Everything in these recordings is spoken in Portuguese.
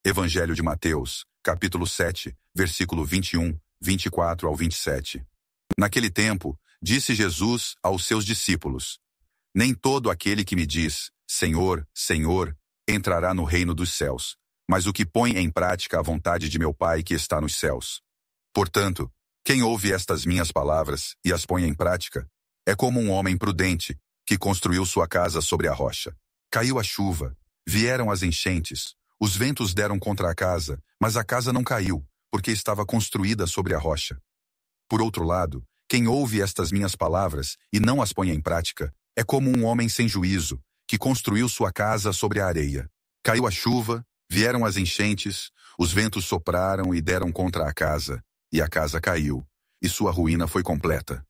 Evangelho de Mateus, capítulo 7, versículo 21, 24 ao 27. Naquele tempo, disse Jesus aos seus discípulos: Nem todo aquele que me diz, Senhor, Senhor, entrará no reino dos céus, mas o que põe em prática a vontade de meu Pai que está nos céus. Portanto, quem ouve estas minhas palavras e as põe em prática, é como um homem prudente que construiu sua casa sobre a rocha. Caiu a chuva, vieram as enchentes, os ventos deram contra a casa, mas a casa não caiu, porque estava construída sobre a rocha. Por outro lado, quem ouve estas minhas palavras e não as põe em prática, é como um homem sem juízo, que construiu sua casa sobre a areia. Caiu a chuva, vieram as enchentes, os ventos sopraram e deram contra a casa, e a casa caiu, e sua ruína foi completa.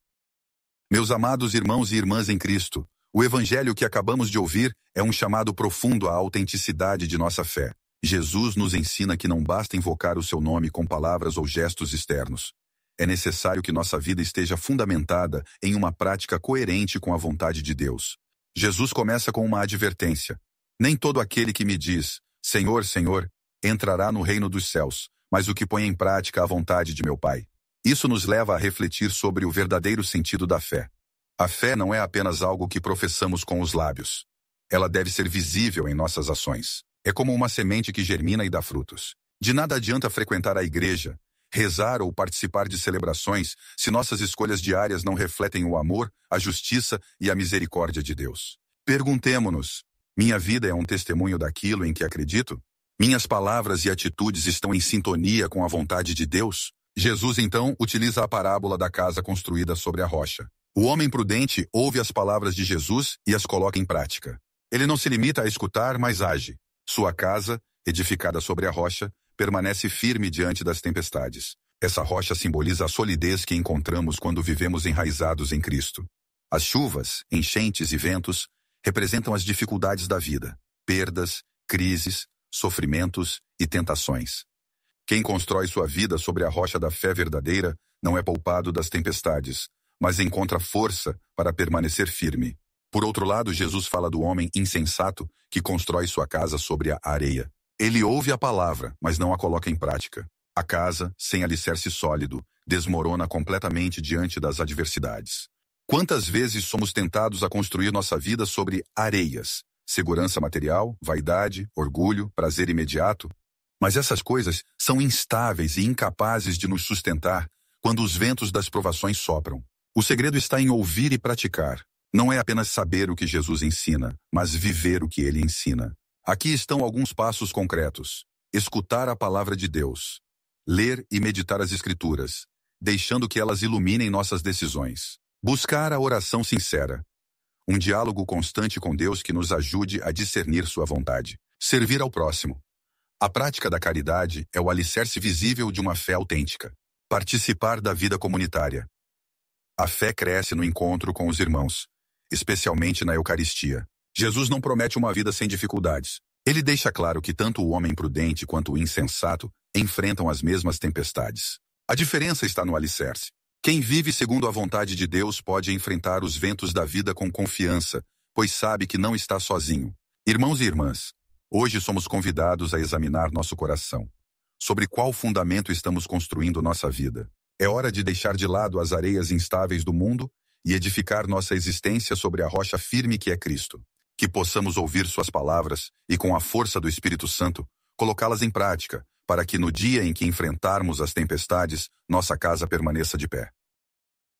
Meus amados irmãos e irmãs em Cristo, o evangelho que acabamos de ouvir é um chamado profundo à autenticidade de nossa fé. Jesus nos ensina que não basta invocar o seu nome com palavras ou gestos externos. É necessário que nossa vida esteja fundamentada em uma prática coerente com a vontade de Deus. Jesus começa com uma advertência. Nem todo aquele que me diz, Senhor, Senhor, entrará no reino dos céus, mas o que põe em prática a vontade de meu Pai. Isso nos leva a refletir sobre o verdadeiro sentido da fé. A fé não é apenas algo que professamos com os lábios. Ela deve ser visível em nossas ações. É como uma semente que germina e dá frutos. De nada adianta frequentar a igreja, rezar ou participar de celebrações se nossas escolhas diárias não refletem o amor, a justiça e a misericórdia de Deus. Perguntemo-nos: minha vida é um testemunho daquilo em que acredito? Minhas palavras e atitudes estão em sintonia com a vontade de Deus? Jesus então utiliza a parábola da casa construída sobre a rocha. O homem prudente ouve as palavras de Jesus e as coloca em prática. Ele não se limita a escutar, mas age. Sua casa, edificada sobre a rocha, permanece firme diante das tempestades. Essa rocha simboliza a solidez que encontramos quando vivemos enraizados em Cristo. As chuvas, enchentes e ventos representam as dificuldades da vida, perdas, crises, sofrimentos e tentações. Quem constrói sua vida sobre a rocha da fé verdadeira não é poupado das tempestades, mas encontra força para permanecer firme. Por outro lado, Jesus fala do homem insensato que constrói sua casa sobre a areia. Ele ouve a palavra, mas não a coloca em prática. A casa, sem alicerce sólido, desmorona completamente diante das adversidades. Quantas vezes somos tentados a construir nossa vida sobre areias? Segurança material, vaidade, orgulho, prazer imediato? Mas essas coisas são instáveis e incapazes de nos sustentar quando os ventos das provações sopram. O segredo está em ouvir e praticar. Não é apenas saber o que Jesus ensina, mas viver o que ele ensina. Aqui estão alguns passos concretos. Escutar a palavra de Deus. Ler e meditar as Escrituras, deixando que elas iluminem nossas decisões. Buscar a oração sincera. Um diálogo constante com Deus que nos ajude a discernir sua vontade. Servir ao próximo. A prática da caridade é o alicerce visível de uma fé autêntica. Participar da vida comunitária. A fé cresce no encontro com os irmãos, especialmente na Eucaristia. Jesus não promete uma vida sem dificuldades. Ele deixa claro que tanto o homem prudente quanto o insensato enfrentam as mesmas tempestades. A diferença está no alicerce. Quem vive segundo a vontade de Deus pode enfrentar os ventos da vida com confiança, pois sabe que não está sozinho. Irmãos e irmãs, hoje somos convidados a examinar nosso coração. Sobre qual fundamento estamos construindo nossa vida? É hora de deixar de lado as areias instáveis do mundo e edificar nossa existência sobre a rocha firme que é Cristo. Que possamos ouvir suas palavras e, com a força do Espírito Santo, colocá-las em prática, para que no dia em que enfrentarmos as tempestades, nossa casa permaneça de pé.